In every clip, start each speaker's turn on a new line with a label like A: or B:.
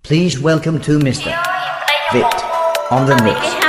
A: Please welcome to Mr. Vit on the mix.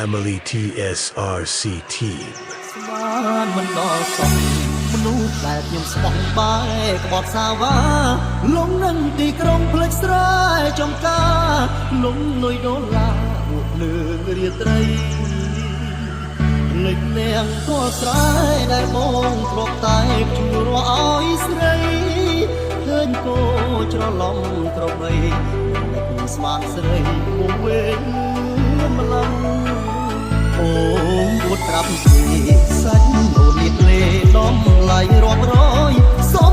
B: Family TSRC Team
C: ស្មានមិនដល់សោះមនុស្សដែលខ្ញុំស្បង់បាយក្បត់សាវ៉ាលងនឹងទីក្រុងផ្លេចស្រែចំការលងលុយដុល្លារពួកភ្លើងរាត្រីលេចនាងទាល់ស្រែដែលបងធ្លាប់តែជួររឲ្យស្រីឃើញគោច្រឡំក្របីលេចស្មានស្រីមកវិញម្លឹងអូនពួតត្រាប់ពីសាច់អូននេះលេដំឡៃរាប់រយសំ